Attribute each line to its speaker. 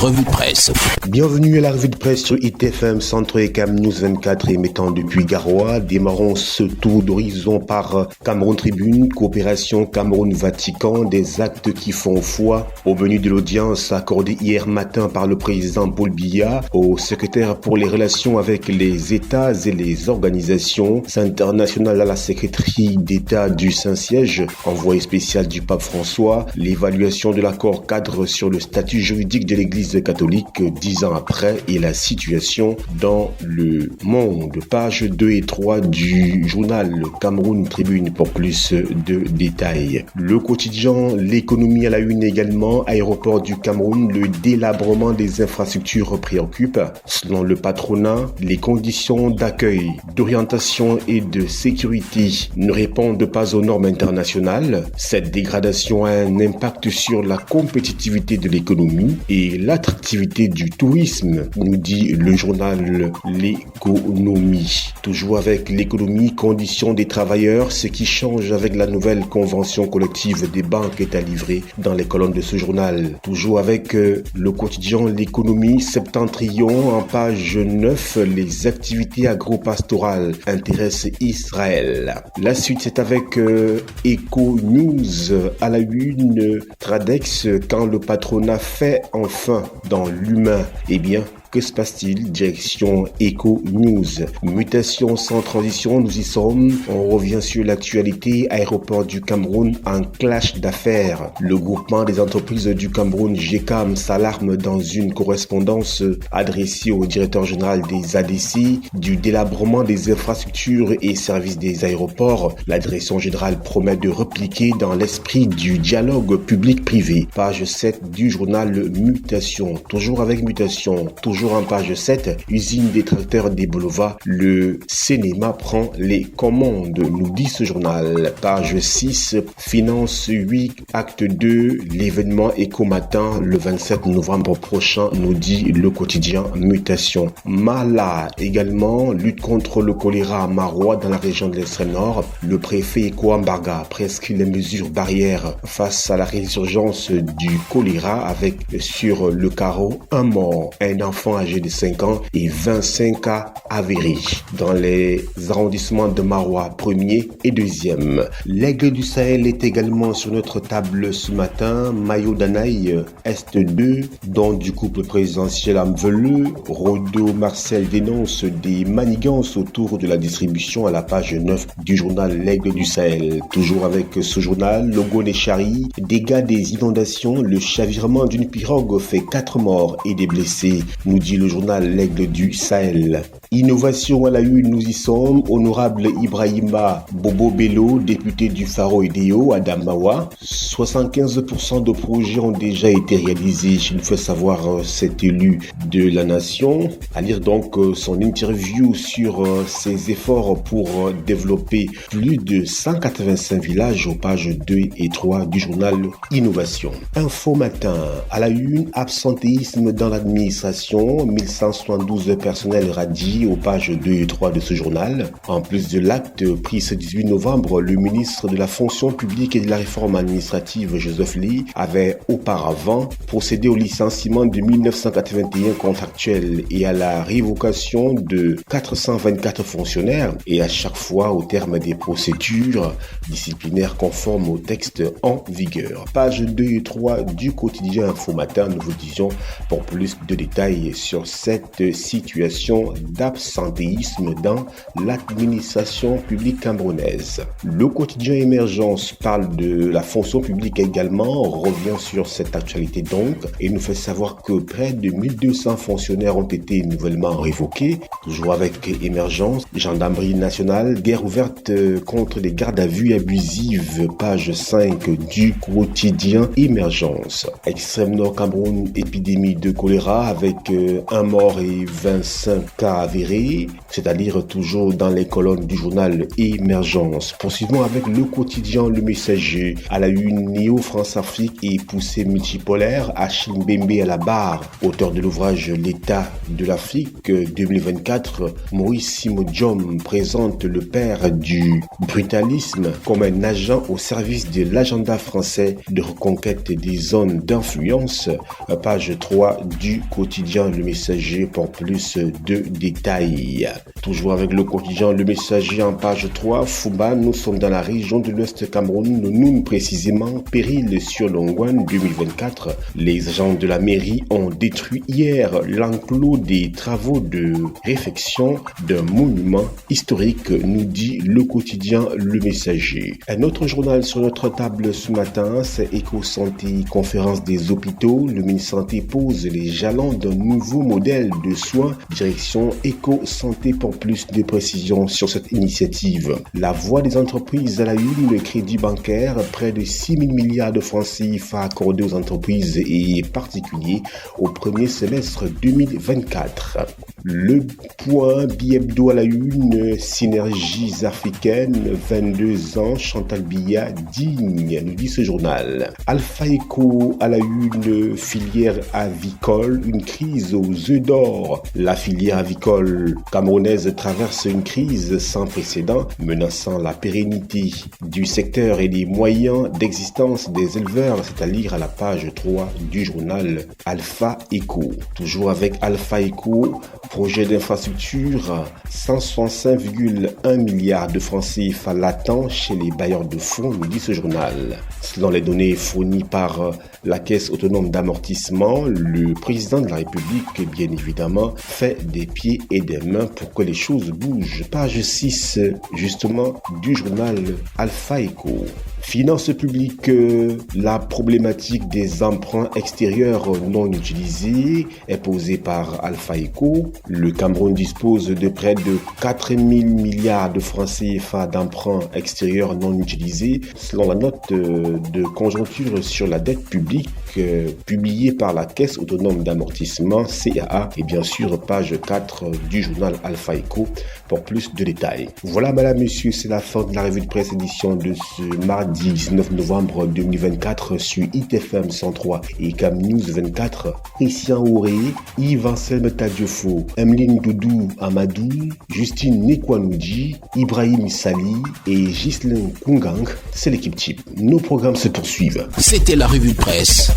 Speaker 1: revue de presse.
Speaker 2: Bienvenue à la revue de presse sur ITFM Centre et Cam News 24 émettant depuis Garoua. Démarrons ce tour d'horizon par Cameroun Tribune, coopération Cameroun-Vatican, des actes qui font foi. Au menu de l'audience accordée hier matin par le président Paul Biya au secrétaire pour les relations avec les États et les organisations internationales à la secrétaire d'État du Saint-Siège, envoyé spécial du pape François, l'évaluation de l'accord cadre sur le statut juridique de l'Église catholique 10 ans après et la situation dans le monde. Pages 2 et 3 du journal Cameroun Tribune pour plus de détails. Le quotidien L'économie à la une également, aéroport du Cameroun, le délabrement des infrastructures préoccupe. Selon le patronat, les conditions d'accueil, d'orientation et de sécurité ne répondent pas aux normes internationales. Cette dégradation a un impact sur la compétitivité de l'économie et l'attractivité du tourisme, nous dit le journal L'économie. Toujours avec l'économie, conditions des travailleurs, ce qui change avec la nouvelle convention collective des banques est à livrer dans les colonnes de ce journal. Toujours avec le quotidien L'économie, Septentrion, en page 9, les activités agro-pastorales intéressent Israël. La suite, c'est avec Eco News à la une, Tradex, quand le patronat fait enfin dans l'humain, eh bien, que se passe-t-il? Direction Eco News. Mutation sans transition, nous y sommes. On revient sur l'actualité. Aéroport du Cameroun en clash d'affaires. Le groupement des entreprises du Cameroun, GECAM, s'alarme dans une correspondance adressée au directeur général des ADC du délabrement des infrastructures et services des aéroports. La direction générale promet de repliquer dans l'esprit du dialogue public-privé. Page 7 du journal Mutation. Toujours avec Mutation, toujours en page 7, usine des tracteurs des Bolova, le cinéma prend les commandes, nous dit ce journal. Page 6, finance 8, acte 2, l'événement Éco-Matin le 27 novembre prochain, nous dit le quotidien Mutation. Mala également, lutte contre le choléra à Marois dans la région de l'extrême nord. Le préfet Kouambarga prescrit les mesures barrières face à la résurgence du choléra avec sur le carreau un mort, un enfant âgé de 5 ans et 25 cas avérés dans les arrondissements de Marois 1er et 2e. L'aigle du Sahel est également sur notre table ce matin. Mayo Danaï, Est 2, dont du couple présidentiel Amveleux. Rodo Marcel dénonce des manigances autour de la distribution à la page 9 du journal L'aigle du Sahel. Toujours avec ce journal, Logo Nechari, dégâts des inondations, le chavirement d'une pirogue fait 4 morts et des blessés, nous dit le journal L'aigle du Sahel. Innovation à la une, nous y sommes. Honorable Ibrahima Bobo Bello, député du Faro Idéo à Damawa. 75% de projets ont déjà été réalisés, il fait savoir cet élu de la nation. À lire donc son interview sur ses efforts pour développer plus de 185 villages aux pages 2 et 3 du journal Innovation. Info matin à la une, absentéisme dans l'administration, 1172 personnels radiés aux pages 2 et 3 de ce journal. En plus de l'acte pris ce 18 novembre, le ministre de la fonction publique et de la réforme administrative, Joseph Lee, avait auparavant procédé au licenciement de 1981 contractuels et à la révocation de 424 fonctionnaires, et à chaque fois au terme des procédures disciplinaires conformes au texte en vigueur. Page 2 et 3 du quotidien Info Matin, nous vous disions pour plus de détails sur cette situation d'absentéisme dans l'administration publique camerounaise. Le quotidien Émergence parle de la fonction publique également, revient sur cette actualité donc, et nous fait savoir que près de 1200 fonctionnaires ont été nouvellement révoqués. Toujours avec Émergence, gendarmerie nationale, guerre ouverte contre les gardes à vue abusives, page 5 du quotidien Émergence. Extrême Nord Cameroun, épidémie de choléra avec un mort et 25 cas avérés préférés, c'est-à-dire toujours dans les colonnes du journal Émergence. Poursuivons avec le quotidien Le Messager. À la une, Néo France-Afrique et poussée multipolaire, Achille Mbembe à la barre. Auteur de l'ouvrage L'état de l'Afrique 2024, Maurice Simodium présente le père du brutalisme comme un agent au service de l'agenda français de reconquête des zones d'influence. Page 3 du quotidien Le Messager pour plus de détails. Toujours avec le quotidien Le Messager en page 3, Fouba, nous sommes dans la région de l'Ouest Cameroun, nous précisément, péril sur Longwan 2024. Les agents de la mairie ont détruit hier l'enclos des travaux de réfection d'un monument historique, nous dit le quotidien Le Messager. Un autre journal sur notre table ce matin, c'est Éco-Santé, conférence des hôpitaux. Le ministre Santé pose les jalons d'un nouveau modèle de soins. Direction Éco-Santé pour plus de précisions sur cette initiative. La voix des entreprises à la une, le crédit bancaire, près de 6 000 milliards de francs CFA accordés aux entreprises et particuliers au premier semestre 2024. Le point bi-hebdo à la une, synergies africaines, 22 ans, Chantal Biya digne, nous dit ce journal. Alpha Eco à la une, filière avicole, une crise aux œufs d'or. La filière avicole camerounaise traverse une crise sans précédent, menaçant la pérennité du secteur et les moyens d'existence des éleveurs, c'est à lire à la page 3 du journal Alpha Eco. Toujours avec Alpha Eco, projet d'infrastructure, 165,1 milliards de francs CFA latents chez les bailleurs de fonds, nous dit ce journal. Selon les données fournies par la Caisse autonome d'amortissement, le président de la République, bien évidemment, fait des pieds et des mains pour que les choses bougent. Page 6, justement, du journal Alpha Eco. Finances publiques, la problématique des emprunts extérieurs non utilisés est posée par Alpha Eco. Le Cameroun dispose de près de 4 000 milliards de francs CFA d'emprunts extérieurs non utilisés, selon la note de conjoncture sur la dette publique publiée par la Caisse autonome d'amortissement CAA et bien sûr page 4 du journal Alpha Eco pour plus de détails. Voilà madame, monsieur, c'est la fin de la revue de presse édition de ce mardi 19 novembre 2024 sur ITFM 103 et Cam News 24. Christian Auré, Yves Anselme Tadiofo, Emeline Doudou Amadou, Justine Nekwanoudji, Ibrahim Sali et Ghislain Kungang, c'est l'équipe type. Nos programmes se poursuivent.
Speaker 1: C'était la revue de presse.